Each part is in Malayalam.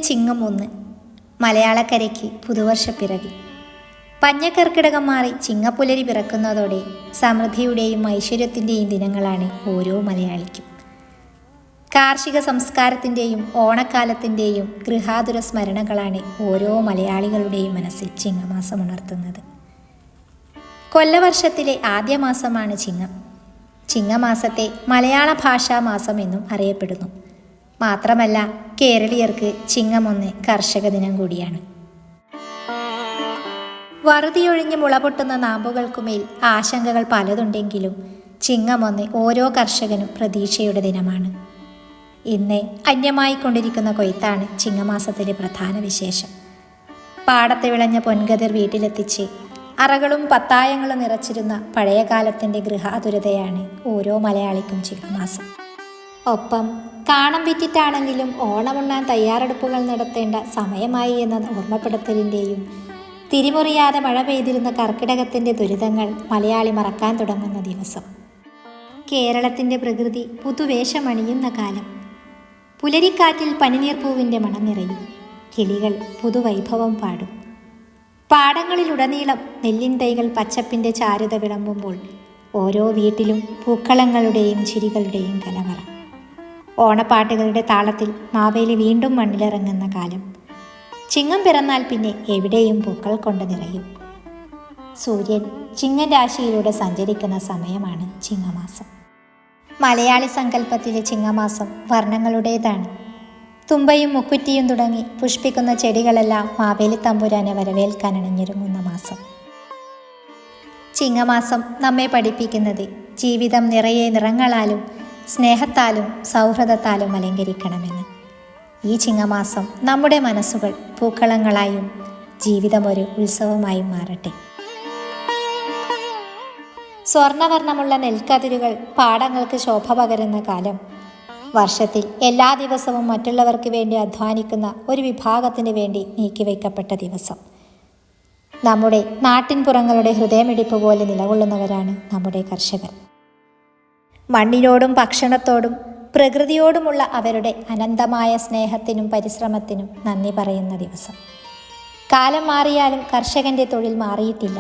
ചിങ്ങം 1 മലയാളക്കരയ്ക്ക് പുതുവർഷപ്പിറവി. പഞ്ഞക്കർക്കിടകം മാറി ചിങ്ങപ്പുലരി പിറക്കുന്നതോടെ സമൃദ്ധിയുടെയും ഐശ്വര്യത്തിൻ്റെയും ദിനങ്ങളാണ് ഓരോ മലയാളിക്കും. കാർഷിക സംസ്കാരത്തിൻ്റെയും ഓണക്കാലത്തിൻ്റെയും ഗൃഹാതുര സ്മരണകളാണ് ഓരോ മലയാളികളുടെയും മനസ്സിൽ ചിങ്ങമാസം ഉണർത്തുന്നത്. കൊല്ലവർഷത്തിലെ ആദ്യ മാസമാണ് ചിങ്ങം. ചിങ്ങമാസത്തെ മലയാള ഭാഷാ മാസം എന്നും അറിയപ്പെടുന്നു. മാത്രമല്ല, കേരളീയർക്ക് ചിങ്ങം 1 കർഷക ദിനം കൂടിയാണ്. വറുതിയൊഴിഞ്ഞ് മുളപൊട്ടുന്ന നാമ്പുകൾക്കുമേൽ ആശങ്കകൾ പലതുണ്ടെങ്കിലും ചിങ്ങം 1 ഓരോ കർഷകനും പ്രതീക്ഷയുടെ ദിനമാണ്. ഇന്ന് അന്യമായിക്കൊണ്ടിരിക്കുന്ന കൊയ്ത്താണ് ചിങ്ങമാസത്തിലെ പ്രധാന വിശേഷം. പാടത്ത് വിളഞ്ഞ പൊൻകതിർ വീട്ടിലെത്തിച്ച് അറകളും പത്തായങ്ങളും നിറച്ചിരുന്ന പഴയകാലത്തിൻ്റെ ഗൃഹാതുരതയാണ് ഓരോ മലയാളിക്കും ചിങ്ങമാസം. ഒപ്പം കാണം വിറ്റിട്ടാണെങ്കിലും ഓണമുണ്ണാൻ തയ്യാറെടുപ്പുകൾ നടത്തേണ്ട സമയമായി എന്ന ഓർമ്മപ്പെടുത്തലിൻ്റെയും തിരിമുറിയാതെ മഴ പെയ്തിരുന്ന കർക്കിടകത്തിൻ്റെ ദുരിതങ്ങൾ മലയാളി മറക്കാൻ തുടങ്ങുന്ന ദിവസം. കേരളത്തിൻ്റെ പ്രകൃതി പുതുവേഷമണിയുന്ന കാലം. പുലരിക്കാറ്റിൽ പനിനീർപ്പൂവിൻ്റെ മണം നിറയും. കിളികൾ പുതുവൈഭവം പാടും. പാടങ്ങളിലുടനീളം നെല്ലിൻ തൈകൾ പച്ചപ്പിൻ്റെ ചാരുത വിളമ്പുമ്പോൾ ഓരോ വീട്ടിലും പൂക്കളങ്ങളുടെയും ചിരികളുടെയും കലവറ. ഓണപ്പാട്ടുകളുടെ താളത്തിൽ മാവേലി വീണ്ടും മണ്ണിലിറങ്ങുന്ന കാലം. ചിങ്ങം പിറന്നാൽ പിന്നെ എവിടെയും പൂക്കൾ കൊണ്ട് നിറയും. സൂര്യൻ ചിങ്ങൻ രാശിയിലൂടെ സഞ്ചരിക്കുന്ന സമയമാണ് ചിങ്ങമാസം. മലയാളി സങ്കല്പത്തിലെ ചിങ്ങമാസം വർണ്ണങ്ങളുടേതാണ്. തുമ്പയും മുക്കുറ്റിയും തുടങ്ങി പുഷ്പിക്കുന്ന ചെടികളെല്ലാം മാവേലി തമ്പുരാനെ വരവേൽക്കാൻ അണിഞ്ഞൊരുങ്ങുന്ന മാസം. ചിങ്ങമാസം നമ്മെ പഠിപ്പിക്കുന്നത് ജീവിതം നിറയെ നിറങ്ങളാലും സ്നേഹത്താലും സൗഹൃദത്താലും അലങ്കരിക്കണമെന്ന്. ഈ ചിങ്ങമാസം നമ്മുടെ മനസ്സുകൾ പൂക്കളങ്ങളായും ജീവിതം ഒരു ഉത്സവമായും മാറട്ടെ. സ്വർണ്ണവർണ്ണമുള്ള നെൽക്കതിരുകൾ പാടങ്ങൾക്ക് ശോഭ പകരുന്ന കാലം. വർഷത്തിൽ എല്ലാ ദിവസവും മറ്റുള്ളവർക്ക് വേണ്ടി അധ്വാനിക്കുന്ന ഒരു വിഭാഗത്തിന് വേണ്ടി നീക്കിവയ്ക്കപ്പെട്ട ദിവസം. നമ്മുടെ നാട്ടിൻപുറങ്ങളുടെ ഹൃദയമിടിപ്പ് പോലെ നിലകൊള്ളുന്നവരാണ് നമ്മുടെ കർഷകർ. മണ്ണിനോടും ഭക്ഷണത്തോടും പ്രകൃതിയോടുമുള്ള അവരുടെ അനന്തമായ സ്നേഹത്തിനും പരിശ്രമത്തിനും നന്ദി പറയുന്ന ദിവസം. കാലം മാറിയാലും കർഷകൻ്റെ തൊഴിൽ മാറിയിട്ടില്ല.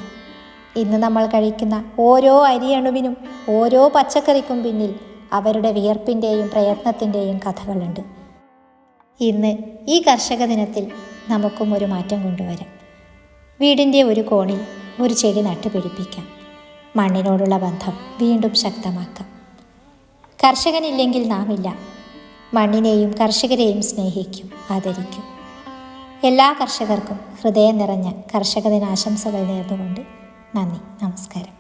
ഇന്ന് നമ്മൾ കഴിക്കുന്ന ഓരോ അരിയണുവിനും ഓരോ പച്ചക്കറിക്കും പിന്നിൽ അവരുടെ വിയർപ്പിൻ്റെയും പ്രയത്നത്തിൻ്റെയും കഥകളുണ്ട്. ഇന്ന് ഈ കർഷക ദിനത്തിൽ നമുക്കും ഒരു മാറ്റം കൊണ്ടുവരാം. വീടിൻ്റെ ഒരു കോണിൽ ഒരു ചെടി നട്ടുപിടിപ്പിക്കാം. മണ്ണിനോടുള്ള ബന്ധം വീണ്ടും ശക്തമാക്കാം. കർഷകനില്ലെങ്കിൽ നാമില്ല. മണ്ണിനെയും കർഷകരെയും സ്നേഹിക്കും, ആദരിക്കും. എല്ലാ കർഷകർക്കും ഹൃദയം നിറഞ്ഞ കർഷക ദിനാശംസകൾ നേർന്നുകൊണ്ട് നന്ദി, നമസ്കാരം.